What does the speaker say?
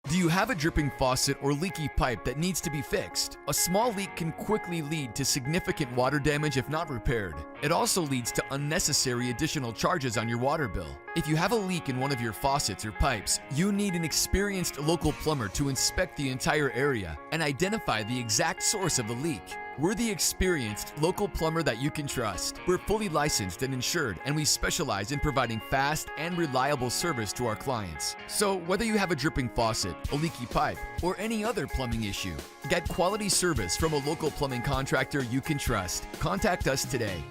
Do you have a dripping faucet or leaky pipe that needs to be fixed? A small leak can quickly lead to significant water damage if not repaired. It also leads to unnecessary additional charges on your water bill. If you have a leak in one of your faucets or pipes, you need an experienced local plumber to inspect the entire area and identify the exact source of the leak. We're the experienced local plumber that you can trust. We're fully licensed and insured, and we specialize in providing fast and reliable service to our clients. So whether you have a dripping faucet, a leaky pipe, or any other plumbing issue, get quality service from a local plumbing contractor you can trust. Contact us today.